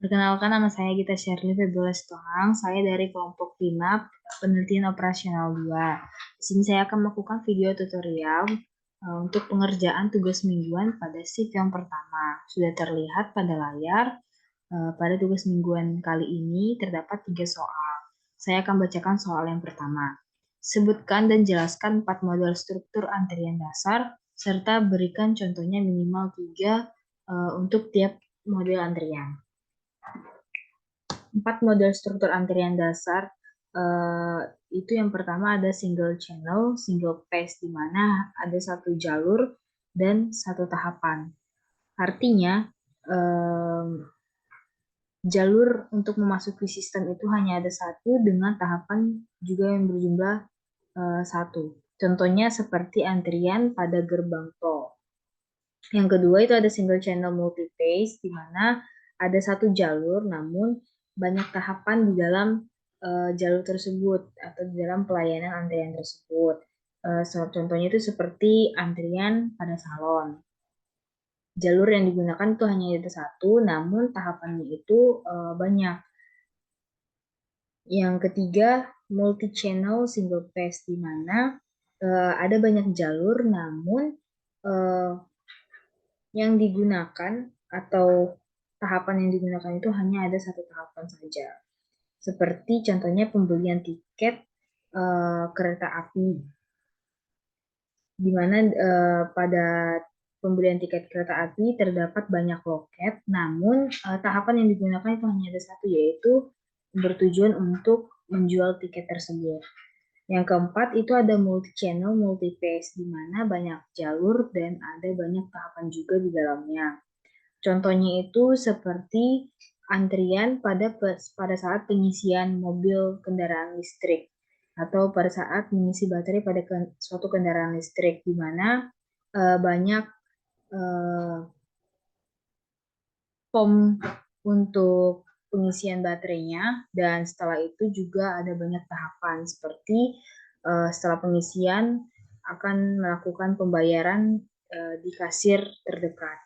Perkenalkan, nama saya Gita Sherly Febiola Sitohang. Saya dari kelompok PINAP, penelitian operasional 2. Di sini saya akan melakukan video tutorial untuk pengerjaan tugas mingguan pada shift yang pertama. Sudah terlihat pada layar, pada tugas mingguan kali ini terdapat 3 soal. Saya akan bacakan soal yang pertama. Sebutkan dan jelaskan 4 model struktur antrian dasar, serta berikan contohnya minimal 3 untuk tiap model antrian. 4 model struktur antrian dasar itu yang pertama ada single channel, single phase, di mana ada satu jalur dan satu tahapan. Artinya jalur untuk memasuki sistem itu hanya ada satu dengan tahapan juga yang berjumlah satu. Contohnya seperti antrian pada gerbang tol. Yang kedua itu ada single channel multi-phase, di mana ada satu jalur namun banyak tahapan di dalam jalur tersebut atau di dalam pelayanan antrian tersebut. Contohnya itu seperti antrian pada salon. Jalur yang digunakan itu hanya ada satu, namun tahapannya itu banyak. Yang ketiga, multi-channel single phase, di mana ada banyak jalur namun yang digunakan atau tahapan yang digunakan itu hanya ada satu tahapan saja. Seperti contohnya pembelian tiket kereta api, di mana pada pembelian tiket kereta api terdapat banyak loket, namun tahapan yang digunakan itu hanya ada satu, yaitu bertujuan untuk menjual tiket tersebut. Yang keempat itu ada multi-channel, multi-phase, di mana banyak jalur dan ada banyak tahapan juga di dalamnya. Contohnya itu seperti antrian pada saat pengisian mobil kendaraan listrik atau pada saat mengisi baterai pada suatu kendaraan listrik, di mana banyak pom untuk pengisian baterainya, dan setelah itu juga ada banyak tahapan seperti setelah pengisian akan melakukan pembayaran di kasir terdekat.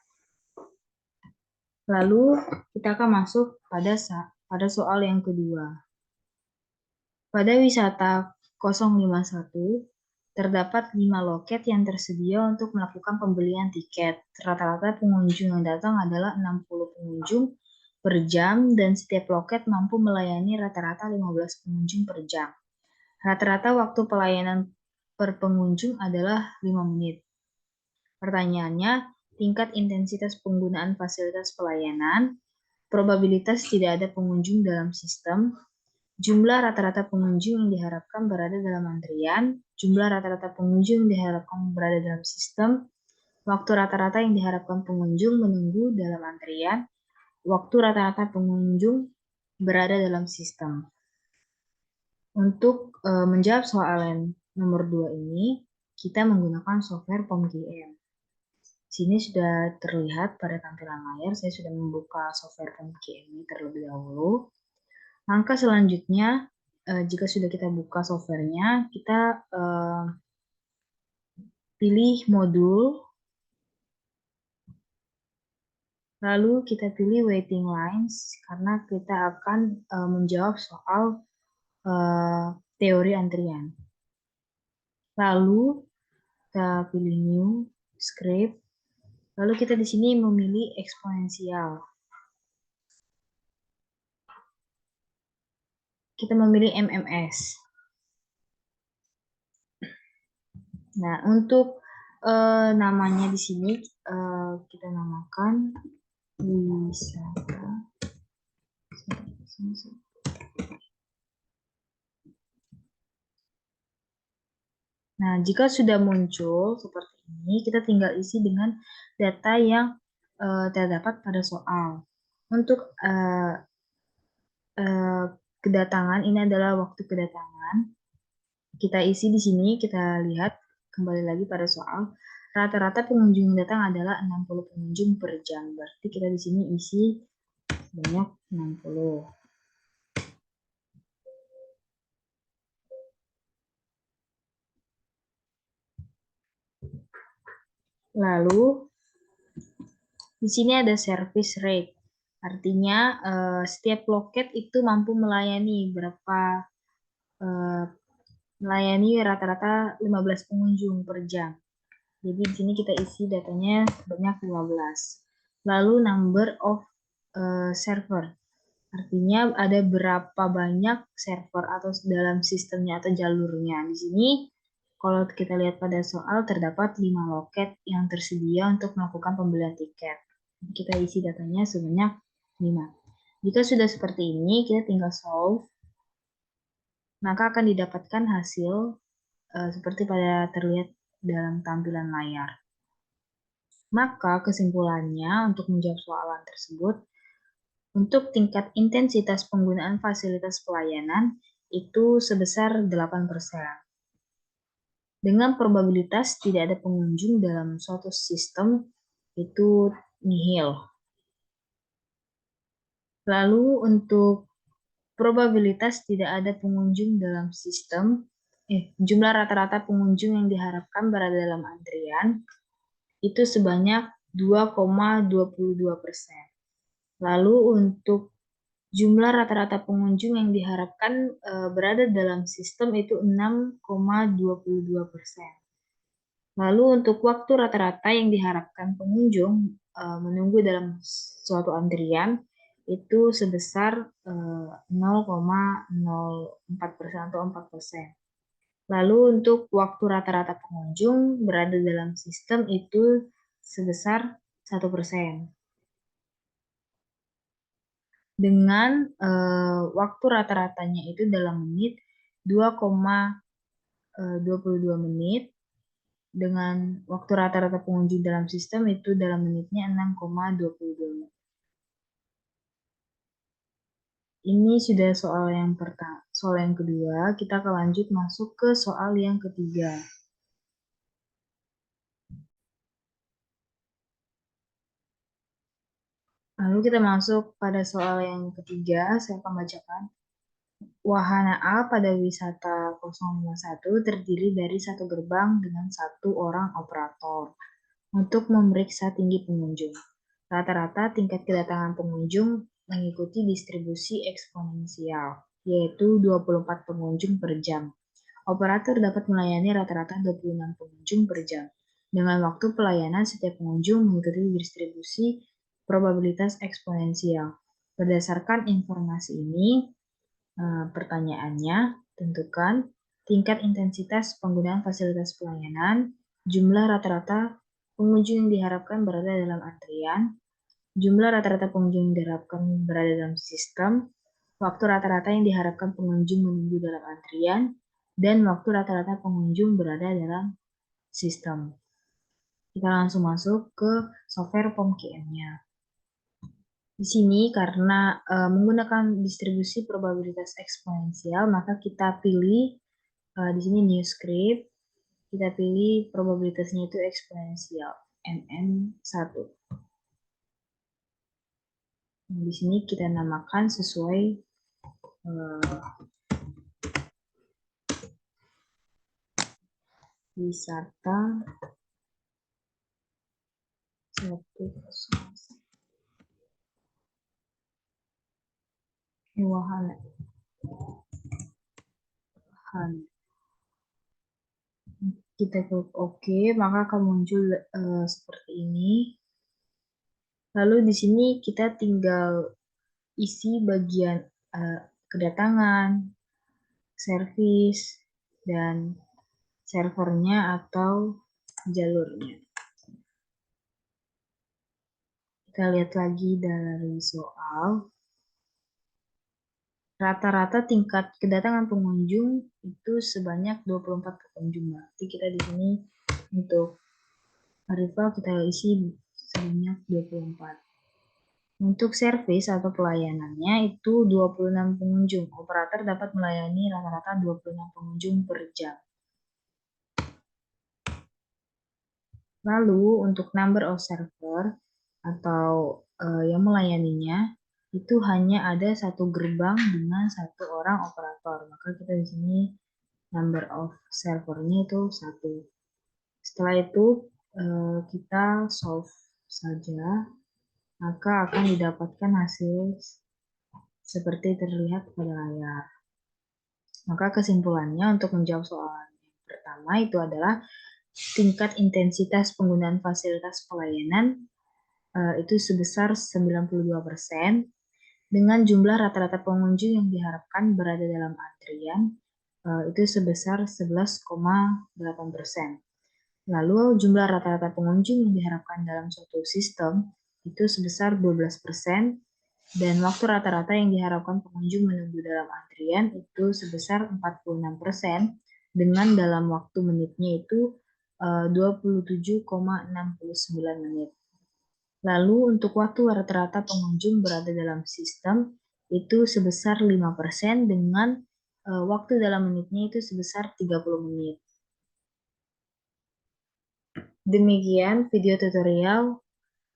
Lalu kita akan masuk pada soal yang kedua. Pada wisata 051 terdapat 5 loket yang tersedia untuk melakukan pembelian tiket. Rata-rata pengunjung yang datang adalah 60 pengunjung per jam, dan setiap loket mampu melayani rata-rata 15 pengunjung per jam. Rata-rata waktu pelayanan per pengunjung adalah 5 menit. Pertanyaannya, tingkat intensitas penggunaan fasilitas pelayanan, probabilitas tidak ada pengunjung dalam sistem, jumlah rata-rata pengunjung yang diharapkan berada dalam antrian, jumlah rata-rata pengunjung yang diharapkan berada dalam sistem, waktu rata-rata yang diharapkan pengunjung menunggu dalam antrian, waktu rata-rata pengunjung berada dalam sistem. Untuk menjawab soal nomor 2 ini, kita menggunakan software POMGM. Sini sudah terlihat pada tampilan layar, saya sudah membuka software POMGM ini terlebih dahulu. Langkah selanjutnya, jika sudah kita buka softwarenya, kita pilih modul, lalu kita pilih waiting lines karena kita akan menjawab soal teori antrian. Lalu kita pilih new script, lalu kita di sini memilih eksponensial. Kita memilih MMS. Nah, untuk namanya di sini kita namakan wisata. Nah, jika sudah muncul seperti ini, kita tinggal isi dengan data yang terdapat pada soal. Untuk kedatangan, ini adalah waktu kedatangan. Kita isi di sini, kita lihat kembali lagi pada soal. Rata-rata pengunjung yang datang adalah 60 pengunjung per jam. Berarti kita di sini isi banyak 60. Lalu di sini ada service rate. Artinya setiap loket itu mampu melayani melayani rata-rata 15 pengunjung per jam. Jadi di sini kita isi datanya sebanyak 15. Lalu number of server. Artinya ada berapa banyak server atau dalam sistemnya atau jalurnya. Di sini kalau kita lihat pada soal terdapat 5 loket yang tersedia untuk melakukan pembelian tiket. Kita isi datanya sebanyak 5. Jika sudah seperti ini, kita tinggal solve, maka akan didapatkan hasil seperti pada terlihat dalam tampilan layar. Maka kesimpulannya untuk menjawab soalan tersebut, untuk tingkat intensitas penggunaan fasilitas pelayanan itu sebesar 8%. Dengan probabilitas tidak ada pengunjung dalam suatu sistem itu nihil. Lalu untuk probabilitas tidak ada pengunjung dalam sistem, jumlah rata-rata pengunjung yang diharapkan berada dalam antrian itu sebanyak 2,22%. Lalu untuk jumlah rata-rata pengunjung yang diharapkan berada dalam sistem itu 6,22%. Lalu untuk waktu rata-rata yang diharapkan pengunjung menunggu dalam suatu antrian itu sebesar 0,04% atau 4%. Lalu untuk waktu rata-rata pengunjung berada dalam sistem itu sebesar 1%. Dengan waktu rata-ratanya itu dalam menit 2,22 menit, dengan waktu rata-rata pengunjung dalam sistem itu dalam menitnya 6,22 menit. Ini sudah soal yang pertama. Soal yang kedua, kita akan lanjut masuk ke soal yang ketiga. Lalu kita masuk pada soal yang ketiga, saya akan bacakan. Wahana A pada wisata 051 terdiri dari satu gerbang dengan satu orang operator untuk memeriksa tinggi pengunjung. Rata-rata tingkat kedatangan pengunjung mengikuti distribusi eksponensial, yaitu 24 pengunjung per jam. Operator dapat melayani rata-rata 26 pengunjung per jam. Dengan waktu pelayanan, setiap pengunjung mengikuti distribusi probabilitas eksponensial. Berdasarkan informasi ini, pertanyaannya, tentukan tingkat intensitas penggunaan fasilitas pelayanan, jumlah rata-rata pengunjung yang diharapkan berada dalam antrian, jumlah rata-rata pengunjung yang diharapkan berada dalam sistem, waktu rata-rata yang diharapkan pengunjung menunggu dalam antrian, dan waktu rata-rata pengunjung berada dalam sistem. Kita langsung masuk ke software POM-QM-nya. Di sini karena menggunakan distribusi probabilitas eksponensial, maka kita pilih di sini new script, kita pilih probabilitasnya itu eksponensial, NN1. Nah, di sini kita namakan sesuai wisata 101. Wahana. Kita klik OK, maka akan muncul seperti ini. Lalu di sini kita tinggal isi bagian kedatangan, servis, dan servernya atau jalurnya. Kita lihat lagi dari soal. Rata-rata tingkat kedatangan pengunjung itu sebanyak 24 pengunjung. Berarti kita di sini untuk rival kita isi sebanyak 24. Untuk servis atau pelayanannya itu 26 pengunjung. Operator dapat melayani rata-rata 26 pengunjung per jam. Lalu untuk number of server atau yang melayaninya itu hanya ada satu gerbang dengan satu orang operator. Maka kita di sini number of servernya itu 1. Setelah itu kita solve saja. maka akan didapatkan hasil seperti terlihat pada layar. Maka kesimpulannya untuk menjawab soal yang pertama itu adalah tingkat intensitas penggunaan fasilitas pelayanan itu sebesar 92% dengan jumlah rata-rata pengunjung yang diharapkan berada dalam antrian itu sebesar 11,8%. Lalu jumlah rata-rata pengunjung yang diharapkan dalam suatu sistem itu sebesar 12%. Dan waktu rata-rata yang diharapkan pengunjung menunggu dalam antrian itu sebesar 46% dengan dalam waktu menitnya itu 27,69 menit. Lalu untuk waktu rata-rata pengunjung berada dalam sistem itu sebesar 5% dengan waktu dalam menitnya itu sebesar 30 menit. Demikian video tutorial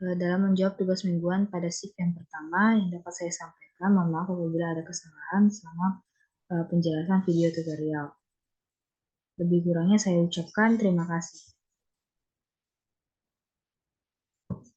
dalam menjawab tugas mingguan pada shift yang pertama yang dapat saya sampaikan. Mohon maaf apabila ada kesalahan selama penjelasan video tutorial. Lebih kurangnya saya ucapkan terima kasih.